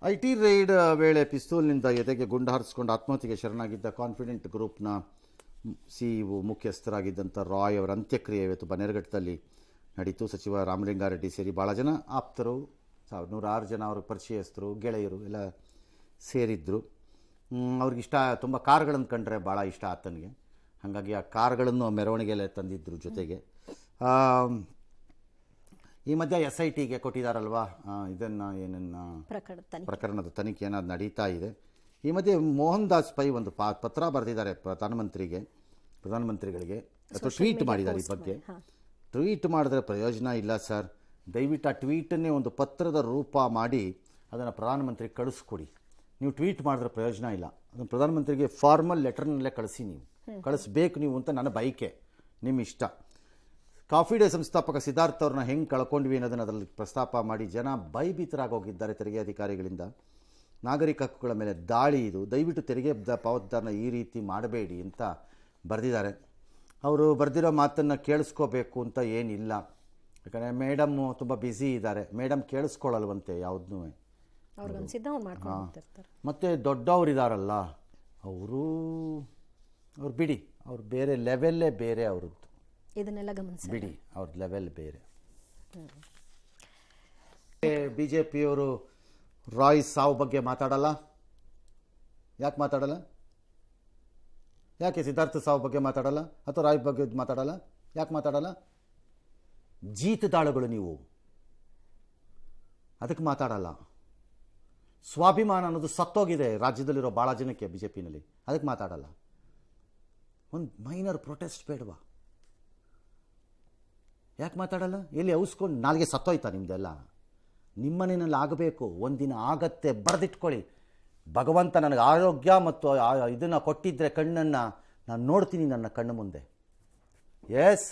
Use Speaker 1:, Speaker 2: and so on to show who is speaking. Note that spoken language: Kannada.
Speaker 1: ಐಟಿ ರೈಡ್ ವೇಳೆ ಪಿಸ್ತೂಲ್ನಿಂದ ಎದೆಗೆ ಗುಂಡು ಹಾರಿಸಿಕೊಂಡು ಆತ್ಮಹತ್ಯೆಗೆ ಶರಣಾಗಿದ್ದ ಕಾನ್ಫಿಡೆಂಟ್ ಗ್ರೂಪ್ನ ಸಿಇಒ ಮುಖ್ಯಸ್ಥರಾಗಿದ್ದಂಥ ರಾಯ್ ಅವರ ಅಂತ್ಯಕ್ರಿಯೆ ಇವತ್ತು ಬನ್ನೇರುಘಟ್ಟದಲ್ಲಿ ನಡೀತು. ಸಚಿವ ರಾಮಲಿಂಗಾರೆಡ್ಡಿ ಸೇರಿ ಭಾಳ ಜನ ಆಪ್ತರು, 106 ಜನ ಅವ್ರ ಪರಿಚಯಸ್ಥರು, ಗೆಳೆಯರು ಎಲ್ಲ ಸೇರಿದ್ದರು. ಅವ್ರಿಗಿಷ್ಟ ತುಂಬ ಕಾರ್ಗಳನ್ನು ಕಂಡ್ರೆ ಭಾಳ ಇಷ್ಟ ಆತನಿಗೆ. ಹಾಗಾಗಿ ಆ ಕಾರ್ಗಳನ್ನು ಮೆರವಣಿಗೆಯಲ್ಲೇ ತಂದಿದ್ದರು ಜೊತೆಗೆ. ಈ ಮಧ್ಯೆ SITಗೆ ಕೊಟ್ಟಿದ್ದಾರಲ್ವಾ ಇದನ್ನು ಏನನ್ನು ಪ್ರಕರಣದ ತನಿಖೆ ಏನಾದ್ರು ನಡೀತಾ ಇದೆ. ಈ ಮಧ್ಯೆ ಮೋಹನ್ ದಾಸ್ ಪೈ ಒಂದು ಪತ್ರ ಬರೆದಿದ್ದಾರೆ ಪ್ರಧಾನಮಂತ್ರಿಗಳಿಗೆ ಅಥವಾ ಟ್ವೀಟ್ ಮಾಡಿದ್ದಾರೆ. ಈ ಬಗ್ಗೆ ಟ್ವೀಟ್ ಮಾಡಿದ್ರೆ ಪ್ರಯೋಜನ ಇಲ್ಲ ಸರ್, ದಯವಿಟ್ಟು ಆ ಟ್ವೀಟನ್ನೇ ಒಂದು ಪತ್ರದ ರೂಪ ಮಾಡಿ ಅದನ್ನು ಪ್ರಧಾನಮಂತ್ರಿಗೆ ಕಳಿಸ್ಕೊಡಿ. ನೀವು ಟ್ವೀಟ್ ಮಾಡಿದ್ರೆ ಪ್ರಯೋಜನ ಇಲ್ಲ, ಅದನ್ನು ಪ್ರಧಾನಮಂತ್ರಿಗೆ ಫಾರ್ಮಲ್ ಲೆಟರ್ನಲ್ಲೇ ಕಳಿಸ್ಬೇಕು ನೀವು ಅಂತ ನನ್ನ ಬಯಕೆ, ನಿಮ್ಮ ಇಷ್ಟ. ಕಾಫಿ ಡೇ ಸಂಸ್ಥಾಪಕ ಸಿದ್ಧಾರ್ಥ ಅವ್ರನ್ನ ಹೆಂಗೆ ಕಳ್ಕೊಂಡ್ವಿ ಅನ್ನೋದನ್ನು ಅದರಲ್ಲಿ ಪ್ರಸ್ತಾಪ ಮಾಡಿ ಜನ ಭಯಭೀತರಾಗೋಗಿದ್ದಾರೆ ತೆರಿಗೆ ಅಧಿಕಾರಿಗಳಿಂದ. ನಾಗರಿಕ ಹಕ್ಕುಗಳ ಮೇಲೆ ದಾಳಿ ಇದು, ದಯವಿಟ್ಟು ತೆರಿಗೆ ಪಾವತಿದಾರನ ಈ ರೀತಿ ಮಾಡಬೇಡಿ ಅಂತ ಬರೆದಿದ್ದಾರೆ. ಅವರು ಬರೆದಿರೋ ಮಾತನ್ನು ಕೇಳಿಸ್ಕೋಬೇಕು ಅಂತ ಏನಿಲ್ಲ, ಯಾಕಂದರೆ ಮೇಡಮ್ಮು ತುಂಬ ಬ್ಯುಸಿ ಇದ್ದಾರೆ. ಮೇಡಮ್ ಕೇಳಿಸ್ಕೊಳ್ಳಲ್ವಂತೆ ಯಾವುದನ್ನೂ. ಮತ್ತು ದೊಡ್ಡವರಿದ್ದಾರಲ್ಲ ಅವರು ಬಿಡಿ, ಅವ್ರು ಬೇರೆ ಲೆವೆಲ್ಲೇ ಬೇರೆ ಅವ್ರದ್ದು,
Speaker 2: ಇದನ್ನೆಲ್ಲ ಗಮನಿಸಿ
Speaker 1: ಬಿಡಿ, ಅವ್ರ ಲೆವೆಲ್ ಬೇರೆ. BJPಯವರು ರಾಯ್ ಸಾವು ಬಗ್ಗೆ ಮಾತಾಡಲ್ಲ. ಯಾಕೆ ಮಾತಾಡಲ್ಲ? ಯಾಕೆ ಸಿದ್ಧಾರ್ಥ ಸಾವು ಬಗ್ಗೆ ಮಾತಾಡಲ್ಲ ಅಥವಾ ರಾಯ್ ಬಗ್ಗೆ ಮಾತಾಡಲ್ಲ? ಯಾಕೆ ಮಾತಾಡಲ್ಲ? ಜೀತದಾಳುಗಳು ನೀವು, ಅದಕ್ಕೆ ಮಾತಾಡಲ್ಲ. ಸ್ವಾಭಿಮಾನ ಅನ್ನೋದು ಸತ್ತೋಗಿದೆ ರಾಜ್ಯದಲ್ಲಿರೋ ಭಾಳ ಜನಕ್ಕೆ BJPನಲ್ಲಿ, ಅದಕ್ಕೆ ಮಾತಾಡಲ್ಲ. ಒಂದು ಮೈನರ್ ಪ್ರೊಟೆಸ್ಟ್ ಬೇಡವಾ? ಯಾಕೆ ಮಾತಾಡಲ್ಲ? ಎಲ್ಲಿ ಔಸ್ಕೊಂಡು ನಾಲ್ಗೆ ಸತ್ತೋಯ್ತಾ ನಿಮ್ಮದೆಲ್ಲ? ನಿಮ್ಮನೇನಲ್ಲಿ ಆಗಬೇಕು, ಒಂದಿನ ಆಗತ್ತೆ, ಬರೆದಿಟ್ಕೊಳ್ಳಿ. ಭಗವಂತ ನನಗೆ ಆರೋಗ್ಯ ಮತ್ತು ಇದನ್ನು ಕೊಟ್ಟಿದ್ದರೆ ಕಣ್ಣನ್ನು ನಾನು ನೋಡ್ತೀನಿ ನನ್ನ ಕಣ್ಣು ಮುಂದೆ. ಎಸ್.